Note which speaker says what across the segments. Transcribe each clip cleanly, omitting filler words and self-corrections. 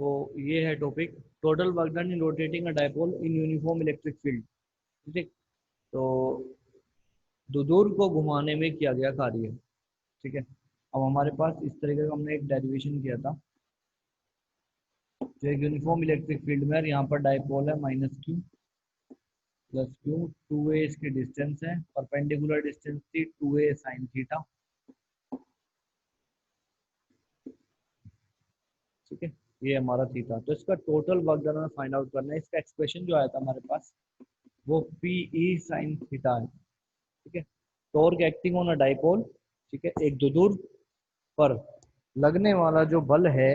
Speaker 1: वो ये है topic, total work done in rotating a dipole in uniform electric field. ठीक, तो दुदूर को घुमाने में किया गया कार्य। ठीक है, अब हमारे पास इस तरीके का हमने एक डेरिवेशन किया था, जो एक यूनिफॉर्म इलेक्ट्रिक फील्ड में, यहाँ पर डाइपोल है minus Q plus Q, 2a इसकी डिस्टेंस है, परपेंडिकुलर डिस्टेंस थी 2a साइन थीटा। ठीक है, ये हमारा थीटा, तो इसका total work done find out करना है। इसका एक्सप्रेशन जो आया था हमारे पास वो पी ई साइन थीटा है। ठीक है, torque acting on a dipole, ठीक है, एक दुदूर पर लगने वाला जो बल है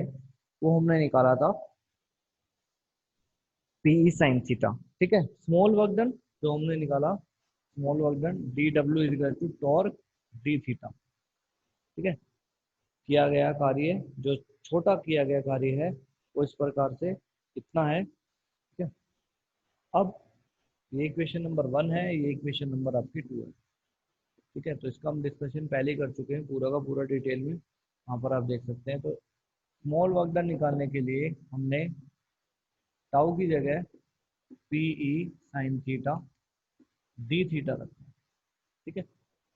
Speaker 1: वो हमने निकाला था पीई साइन थीटा। ठीक है, स्मॉल वर्क डन जो हमने निकाला, स्मॉल वर्क डन डी डब्ल्यू is equal to torque d theta. ठीक है, किया गया कार्य, जो छोटा किया गया कार्य है वो इस प्रकार से कितना है। ठीक है, अब ये इक्वेशन नंबर 1 है, ये इक्वेशन नंबर आपकी 2 है। ठीक है, तो इसका हम डिस्कशन पहले ही कर चुके हैं पूरा का पूरा डिटेल में, वहाँ पर आप देख सकते हैं। तो स्मॉल वर्क डन निकालने के लिए हमने टाउ की जगह P E sign theta d theta रखा। ठीक है,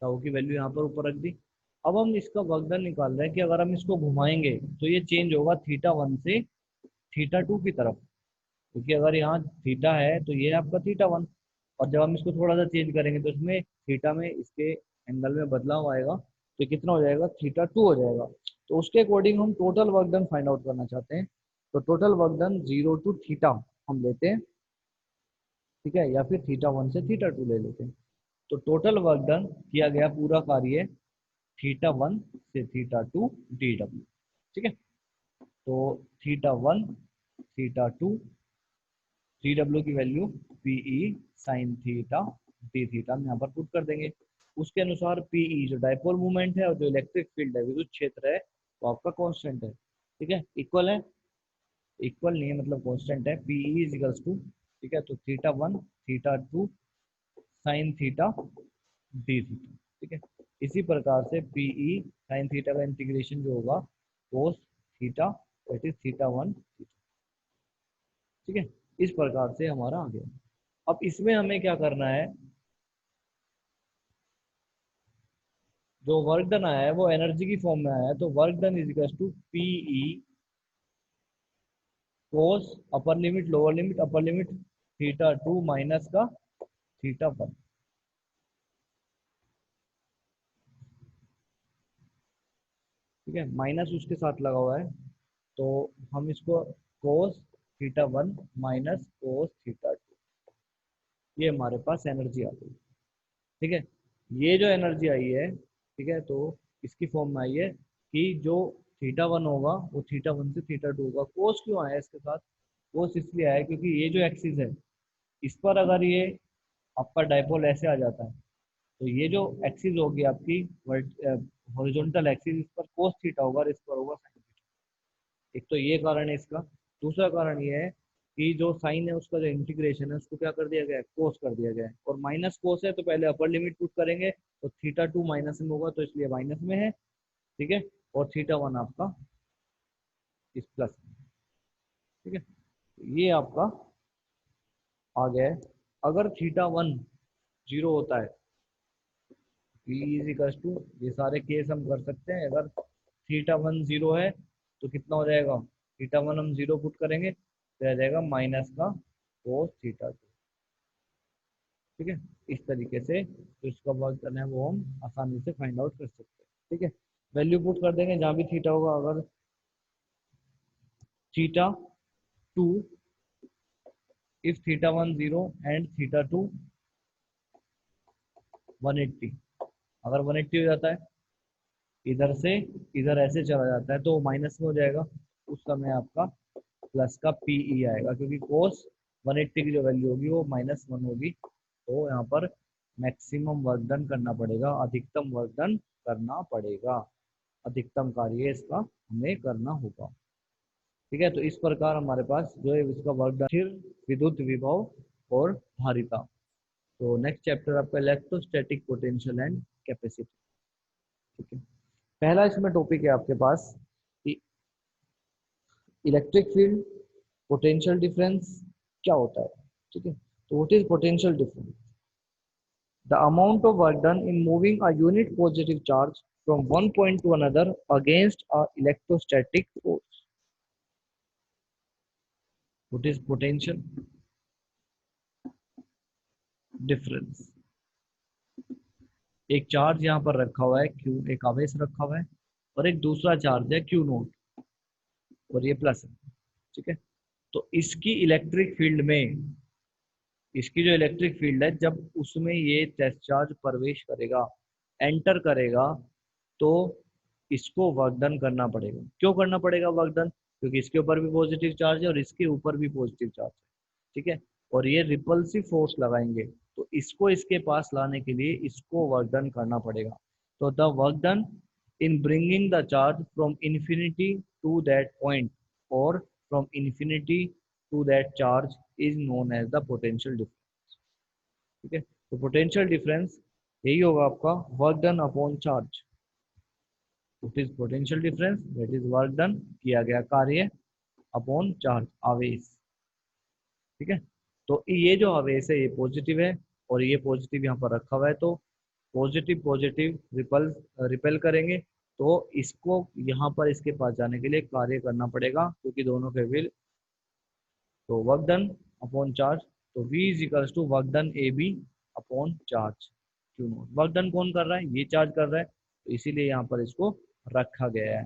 Speaker 1: टाउ की वैल्यू यहाँ पर ऊपर रख दी। अब हम इसका वर्क डन निकाल रहे हैं कि अगर हम इसको घुमाएंगे तो ये चेंज होगा थीटा 1 से थीटा 2 की तरफ, क्योंकि अगर यहाँ थीटा है तो ये है आपका थीटा 1, और जब हम इसको थोड़ा सा चेंज करेंगे तो इसमें थीटा में इसके एंगल में बदलाव आएगा, तो कितना हो जाएगा, थीटा 2 हो जाएगा। तो उसके अकॉर्डिंग हम total work done find out करना चाहते हैं। तो total work done 0 to theta हम लेते हैं। ठीक है, या फिर थीटा 1 से थीटा 2 ले लेते हैं। तो टोटल वर्क डन किया गया पूरा कार्य थीटा 1 से थीटा 2 डी डब्ल्यू। ठीक है, तो थीटा 1 थीटा 2 डी डब्ल्यू की value PE sine theta d theta हम यहाँ पर पुट कर देंगे। उसके अनुसार पीई जो डाइपोल मूवमेंट है और जो इलेक्ट्रिक फील्ड है, विद्युत क्षेत्र है, वो आपका कांस्टेंट है। ठीक है, इक्वल है, इक्वल नहीं है मतलब कांस्टेंट है। पीई इज इक्वल्स टू, ठीक है, तो theta 1 theta 2 sign theta d theta. ठीक है, इसी प्रकार से पीई साइन थीटा का इंटीग्रेशन जो होगा cos theta, that is theta 1 theta. ठीक है, इस प्रकार से हमारा आ गया। अब इसमें हमें क्या करना है, जो वर्क डन आया है वो एनर्जी की फॉर्म में आया है, तो work done is equal to PE cos upper limit lower limit upper limit theta 2 minus का थीटा 1। ठीक है, माइनस उसके साथ लगा हुआ है, तो हम इसको cos theta 1 minus cos theta 2, ये हमारे पास एनर्जी आ गई। ठीक है, ये जो एनर्जी आई है, ठीक है, तो इसकी फॉर्म में आई है कि जो थीटा 1 होगा वो थीटा 1 से थीटा 2 होगा। कोस क्यों आया इसके साथ, कोस इसलिए आया क्योंकि ये जो एक्सिस है इस पर अगर ये आपका डाइपोल ऐसे आ जाता है, तो ये जो एक्सिस होगी आपकी हॉरिजॉन्टल एक्सिस, इस पर कोस थीटा होगा और इस पर होगा साइन थीटा। एक तो ये कारण है इसका। दूसरा कारण ये है कि जो साइन है उसका जो इंटीग्रेशन है उसको क्या कर दिया गया है, कोस कर दिया गया है, और माइनस कोस है तो पहले अपर लिमिट पुट करेंगे, तो थीटा 2 माइनस में होगा तो इसलिए माइनस में है। ठीक है, और थीटा 1 आपका इस प्लस में। ठीक है, ये आपका आ गया है। अगर थीटा 1 जीरो होता है, P इज इक्वल टू, ये सारे केस हम कर सकते हैं, अगर थीटा 1 जीरो है तो कितना हो जाएगा, थीटा 1 हम जीरो पुट करेंगे तो आ जाएगा माइनस का कोस थीटा 2। ठीक है, इस तरीके से जो इसका वर्क करना है वो हम आसानी से फाइंड आउट कर सकते हैं। ठीक है, वैल्यू पुट कर देंगे जहाँ भी थीटा होगा। अगर theta 2, if theta 1 zero and theta 2 180, अगर 180 हो जाता है, इधर से इधर ऐसे चला जाता है तो माइनस में हो जाएगा, उस समय आपका प्लस का पीई आएगा, क्योंकि कोस 180 की जो वैल्यू होगी वो -1 होगी। तो यहाँ पर मैक्सिमम वर्क डन करना पड़ेगा, अधिकतम वर्क डन करना पड़ेगा, अधिकतम कार्य इसका हमें करना होगा। ठीक है, तो इस प्रकार हमारे पास जो है इसका वर्क डन, फिर विद्युत विभव और धारिता। तो नेक्स्ट चैप्टर आपका इलेक्ट्रोस्टैटिक पोटेंशियल एंड कैपेसिटी। ठीक है, पहला इसमें टॉपिक है आपके पास कि इलेक्ट्रिक फील्ड, पोटेंशियल डिफरेंस क्या होता है, ठीक है। तो what is potential difference? The amount of work done in moving a unit positive charge from one point two another against a electrostatic force. What is potential difference? एक charge यहाँ पर रखा हुआ है क्यू, एक आवेश रखा हुआ है, और एक दूसरा चार्ज है क्यू नोट, और ये प्लस है, ठीक है। तो इसकी इलेक्ट्रिक फील्ड में, इसकी जो इलेक्ट्रिक फील्ड है, जब उसमें ये टेस्ट चार्ज प्रवेश करेगा, एंटर करेगा, तो इसको वर्क डन करना पड़ेगा। क्यों करना पड़ेगा वर्क डन? क्योंकि इसके ऊपर भी पॉजिटिव चार्ज है और इसके ऊपर भी पॉजिटिव चार्ज है, ठीक है। और ये रिपल्सिव फोर्स लगाएंगे, तो इसको इसके पास लाने के लिए इसको वर्क डन करना पड़ेगा। तो the work done in bringing the charge from infinity to that point और from infinity to that charge is known as the potential difference, ठीक है। तो पोटेंशियल डिफरेंस यही होगा आपका work done upon charge. It is potential difference, that is work done, किया गया कार्य, अपॉन चार्ज, आवेश, ठीक है। तो ये जो आवेश है ये पॉजिटिव है, और ये पॉजिटिव यहाँ पर रखा हुआ है, तो पॉजिटिव पॉजिटिव रिपेल करेंगे, तो इसको यहाँ पर इसके पास जाने के लिए कार्य करना पड़ेगा, क्योंकि दोनों के व्हील। तो वर्क डन अपॉन चार्ज, तो V is equals to work done A B upon charge q naught. Work done कौन कर रहा है? ये चार्ज कर रहा है, तो इसीलिए यहाँ पर इसको रखा गया है,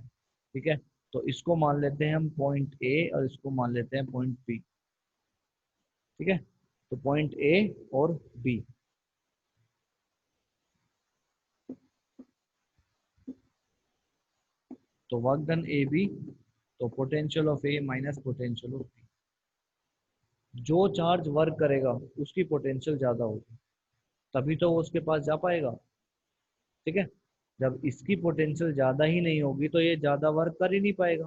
Speaker 1: ठीक है। तो इसको मान लेते हैं हम पॉइंट ए, और इसको मान लेते हैं पॉइंट बी, ठीक है। तो पॉइंट ए और बी, तो वर्क डन ए बी, तो potential of A minus potential of B. जो चार्ज वर्क करेगा उसकी पोटेंशियल ज्यादा होगी, तभी तो वो उसके पास जा पाएगा, ठीक है। जब इसकी पोटेंशियल ज्यादा ही नहीं होगी तो ये ज्यादा वर्क कर ही नहीं पाएगा,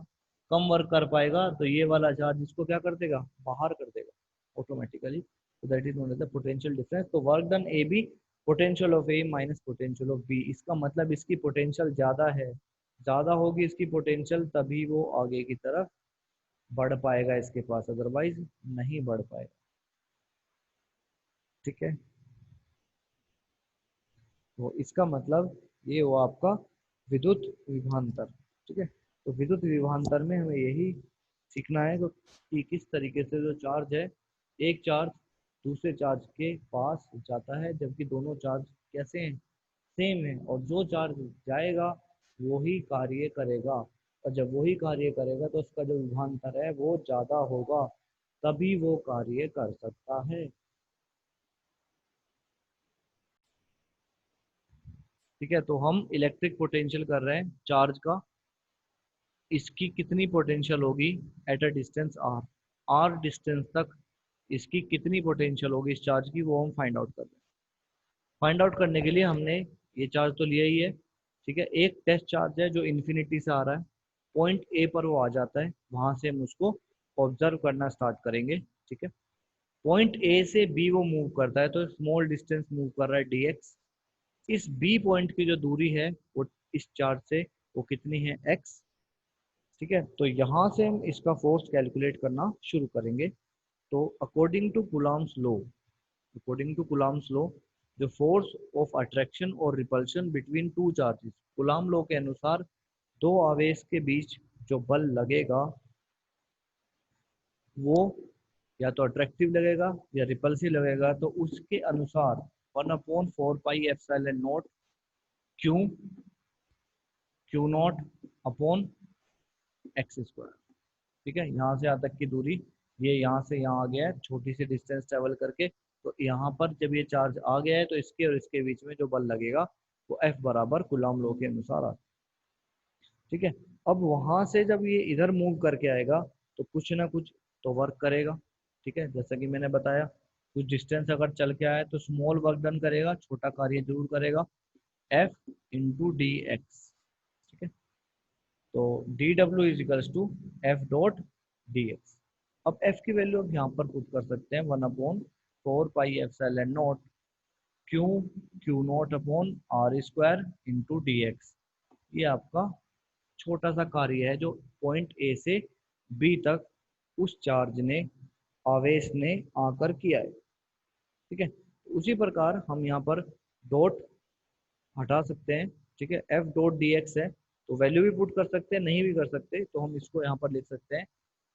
Speaker 1: कम वर्क कर पाएगा, तो ये वाला चार्ज इसको क्या कर देगा? बाहर कर देगा ऑटोमेटिकली। तो that is known as the potential difference. तो work done A B, potential of A minus potential of B, इसका मतलब इसकी पोटेंशियल ज्यादा है, ज्यादा होगी इसकी पोटेंशियल, तभी वो आगे की तरफ बढ़ पाएगा इसके पास, अदरवाइज नहीं बढ़ पाएगा, ठीक है। तो इसका मतलब ये हुआ आपका विद्युत विभवांतर, ठीक है। तो विद्युत विभवांतर में हमें यही सीखना है कि किस तरीके से जो चार्ज है, एक चार्ज दूसरे चार्ज के पास जाता है, जबकि दोनों चार्ज कैसे हैं? सेम है, और जो चार्ज जाएगा वो ही कार्य करेगा, और जब वही कार्य करेगा तो उसका जो विभवांतर है वो ज्यादा होगा, तभी वो कार्य कर सकता है, ठीक है। तो हम इलेक्ट्रिक पोटेंशियल कर रहे हैं चार्ज का, इसकी कितनी पोटेंशियल होगी at a distance r, r distance तक इसकी कितनी पोटेंशियल होगी इस चार्ज की, वो हम फाइंड आउट कर रहे हैं। फाइंड आउट करने के लिए हमने ये चार्ज तो लिया ही है, ठीक है। एक टेस्ट चार्ज है जो इन्फिनिटी से आ रहा है, पॉइंट ए पर वो आ जाता है, वहां से हम उसको ऑब्जर्व करना स्टार्ट करेंगे, ठीक है। पॉइंट ए से बी वो मूव करता है, तो स्मॉल डिस्टेंस मूव कर रहा है dx। इस बी पॉइंट की जो दूरी है वो इस चार्ज से वो कितनी है? x, ठीक है। तो यहाँ से हम इसका फोर्स कैलकुलेट करना शुरू करेंगे। तो according to Coulomb's law, according to Coulomb's law, जो फोर्स ऑफ अट्रैक्शन और repulsion between two charges, Coulomb law के अनुसार दो आवेश के बीच जो बल लगेगा वो या तो अट्रैक्टिव लगेगा या रिपल्सिव लगेगा, तो उसके अनुसार 1/4 pi epsilon naught q, q naught upon x square, ठीक है। यहाँ से यहाँ तक की दूरी, ये यहाँ से यहाँ आ गया है छोटी सी डिस्टेंस ट्रेवल करके, तो यहाँ पर जब ये चार्ज आ गया है तो इसके और इसके बीच में जो बल लगेगा वो F बराबर कूलॉम लॉ के अनुसार आता है, ठीक है। अब वहां से जब ये इधर मूव करके आएगा तो कुछ ना कुछ तो वर्क करेगा, ठीक है। जैसा कि मैंने बताया, कुछ डिस्टेंस अगर चल के आए तो स्मॉल वर्क डन करेगा, छोटा कार्य जरूर करेगा, F इंटू डी एक्स, ठीक है। तो डी डब्ल्यू is equals to f dot d x. अब एफ की वैल्यू अब यहाँ पर पुट कर सकते हैं 1/4 pi epsilon naught q, q naught upon r square into d x. ये आपका छोटा सा कार्य है जो पॉइंट ए से बी तक उस चार्ज ने, आवेश ने आकर किया है। ठीक है, उसी प्रकार हम यहाँ पर डॉट हटा सकते हैं। ठीक है, एफ डॉट डी एक्स है, तो वैल्यू भी पुट कर सकते हैं, नहीं भी कर सकते, तो हम इसको यहाँ पर लिख सकते हैं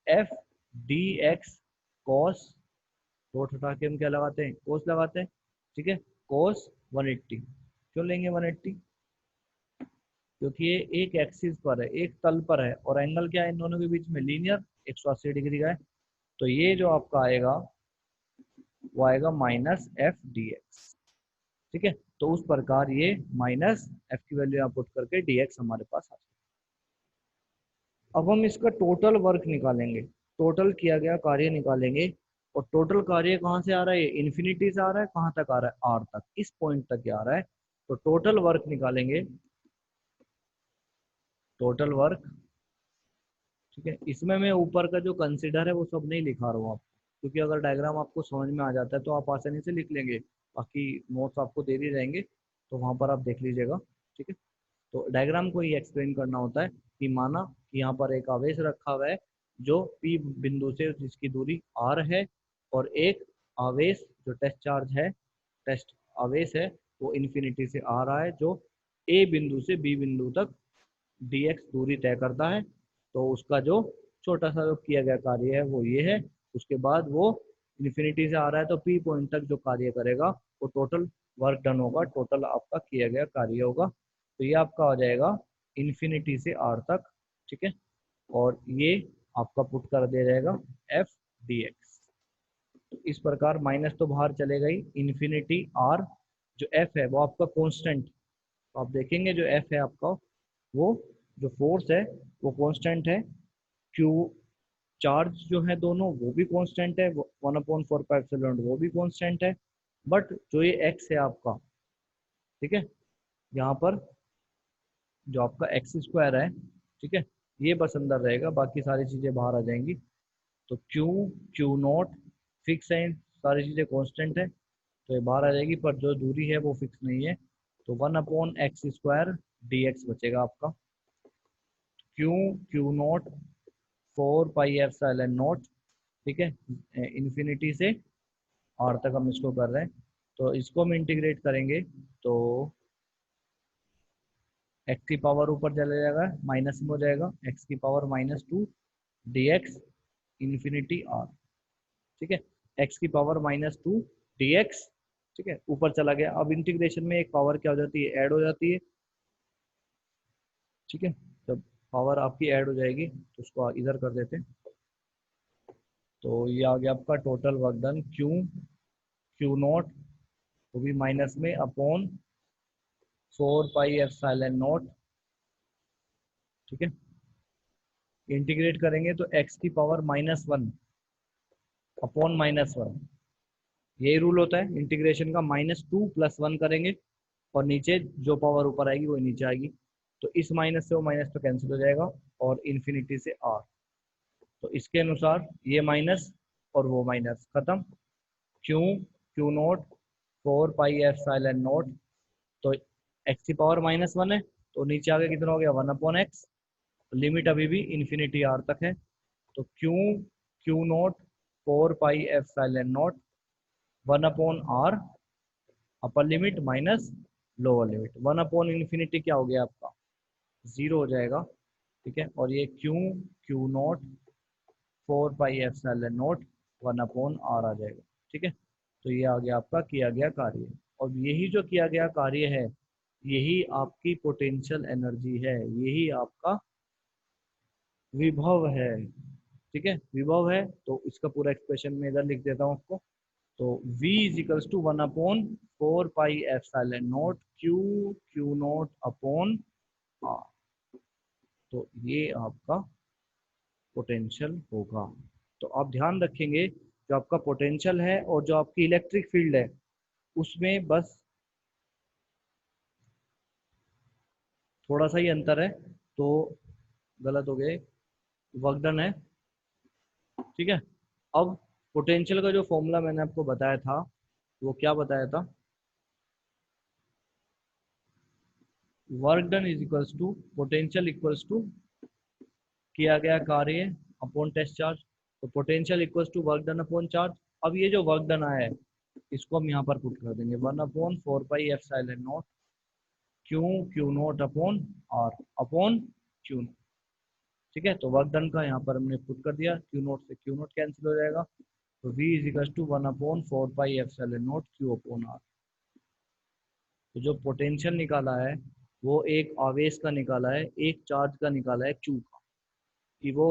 Speaker 1: F D x cos, dot हटा के हम क्या लगाते हैं, कोस लगाते हैं। ठीक है, कोस 180। क्यों लेंगे 180? क्योंकि ये एक एक्सिस पर है, एक तल पर है, और एंगल क्या है इन दोनों के बीच में, लीनियर 180 डिग्री का है। तो ये जो आपका आएगा वो आएगा माइनस एफ डी एक्स। ठीक है, तो उस प्रकार ये माइनस एफ की वैल्यू यहाँ पुट करके डी एक्स हमारे पास आ जाएगा। अब हम इसका टोटल वर्क निकालेंगे, टोटल किया गया कार्य निकालेंगे। और टोटल कार्य कहाँ से आ रहा है, इन्फिनिटी से आ रहा है, कहाँ तक आ रहा है, आर तक, इस पॉइंट तक आ रहा है। तो टोटल वर्क निकालेंगे, टोटल वर्क। ठीक है, इसमें मैं ऊपर का जो कंसिडर है वो सब नहीं लिखा रहा हूँ आपको, क्योंकि अगर डायग्राम आपको समझ में आ जाता है तो आप आसानी से लिख लेंगे। बाकी नोट्स आपको दे दिए जाएंगे, तो वहाँ पर आप देख लीजिएगा। ठीक है, तो डायग्राम को ही एक्सप्लेन करना होता है कि माना कि यहाँ पर एक आवेश रखा हुआ है जो पी बिंदु से जिसकी दूरी आर है, और एक आवेश जो टेस्ट चार्ज है, टेस्ट आवेश है, वो इन्फिनिटी से आ रहा है, जो ए बिंदु से बी बिंदु तक dx दूरी तय करता है। तो उसका जो छोटा सा जो किया गया कार्य है वो ये है। उसके बाद वो इन्फिनिटी से आ रहा है, तो पी पॉइंट तक जो कार्य करेगा वो टोटल वर्क डन होगा, टोटल आपका किया गया कार्य होगा। तो ये आपका हो जाएगा इन्फिनिटी से आर तक। ठीक है, और ये आपका पुट कर दे जाएगा एफ डी एक्स। तो इस प्रकार माइनस तो बाहर चलेगा ही, इन्फिनिटी आर, जो एफ है वो आपका कांस्टेंट। तो आप देखेंगे जो एफ है आपका, वो जो फोर्स है वो कांस्टेंट है। क्यू चार्ज जो है दोनों वो भी कांस्टेंट है, 1/4 वो भी कांस्टेंट है। बट जो ये एक्स है आपका, ठीक है, यहाँ पर जो आपका एक्स स्क्वायर है, ठीक है, ये बस अंदर रहेगा, बाकी सारी चीजें बाहर आ जाएंगी। तो क्यू, क्यू नॉट फिक्स है, सारी चीजें कांस्टेंट है, तो ये बाहर आ जाएगी, पर जो दूरी है वो फिक्स नहीं है। तो 1/x² डी एक्स बचेगा आपका। Q, q naught 4 pi epsilon not. ठीक है, इन्फिनिटी से आर तक हम इसको कर रहे हैं, तो इसको हम इंटीग्रेट करेंगे तो एक्स की पावर ऊपर चला जाएगा, माइनस में हो जाएगा, एक्स की power -2 d x infinity r. ठीक है, एक्स की पावर -2 डी एक्स। ठीक है, ऊपर चला गया। अब इंटीग्रेशन में एक पावर क्या हो जाती है, ऐड हो जाती है। ठीक है, जब पावर आपकी ऐड हो जाएगी तो उसको इधर कर देते हैं। तो ये आ गया आपका total work done, Q, q not वो भी माइनस में अपॉन 4 पाई एप्सिलॉन नॉट। ठीक है, इंटीग्रेट करेंगे तो एक्स की पावर -1 अपॉन -1, यही रूल होता है इंटीग्रेशन का, -2 + 1 करेंगे, और नीचे जो पावर ऊपर आएगी वो नीचे आएगी। तो इस माइनस से वो माइनस तो कैंसिल हो जाएगा, और इन्फिनिटी से आर। तो इसके अनुसार ये माइनस और वो माइनस खत्म। Q, q naught 4 pi epsilon not. तो एक्स की पावर -1 है, तो नीचे आगे कितना हो गया, 1/x। लिमिट अभी भी इन्फिनिटी आर तक है। तो q, q naught 4 pi epsilon naught 1/r, upper limit minus lower limit, 1/इन्फिनिटी क्या हो गया आपका, 0 हो जाएगा। ठीक है, और ये Q, q naught 4 pi epsilon naught 1/r आ जाएगा। ठीक है, तो ये आ गया आपका किया गया कार्य। और यही जो किया गया कार्य है, यही आपकी पोटेंशियल एनर्जी है, यही आपका विभव है। ठीक है, विभव है, तो इसका पूरा एक्सप्रेशन में इधर लिख देता हूँ आपको। तो V = 1/4 pi epsilon naught q, q naught upon r. तो ये आपका पोटेंशियल होगा। तो आप ध्यान रखेंगे, जो आपका पोटेंशियल है और जो आपकी इलेक्ट्रिक फील्ड है, उसमें बस थोड़ा सा ही अंतर है। तो गलत हो गए, वर्क डन है। ठीक है, अब पोटेंशियल का जो फॉर्मूला मैंने आपको बताया था, वो क्या बताया था, work done is equals to potential equals to किया गया कार्य अपॉन टेस्ट चार्ज। तो potential equals to work done upon charge. अब ये जो वर्क डन आया है इसको हम यहाँ पर पुट कर देंगे 1/4 pi epsilon naught q q naught upon r upon q. ठीक है, तो वर्क डन का यहाँ पर हमने पुट कर दिया, क्यू नोट से क्यू नोट कैंसिल हो जाएगा, तो V is equal to 1/4 pi epsilon naught q upon r. तो जो पोटेंशियल निकाला है वो एक आवेश का निकाला है, एक चार्ज का निकाला है क्यू का, कि वो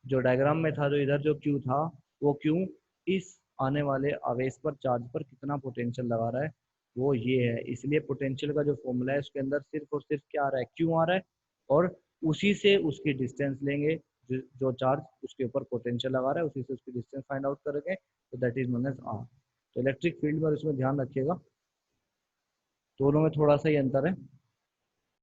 Speaker 1: जो डायग्राम में था, जो इधर जो क्यू था, वो क्यू इस आने वाले आवेश पर, चार्ज पर कितना पोटेंशियल लगा रहा है, वो ये है। इसलिए पोटेंशियल का जो फॉर्मूला है उसके अंदर सिर्फ और सिर्फ क्या आ रहा है, क्यू आ रहा है, और उसी से उसकी डिस्टेंस लेंगे, जो चार्ज उसके ऊपर पोटेंशियल लगा रहा है उसी से उसकी डिस्टेंस फाइंड आउट करेंगे, तो that is known as r. तो इलेक्ट्रिक फील्ड में इसमें ध्यान रखिएगा, दोनों में थोड़ा सा ही अंतर है।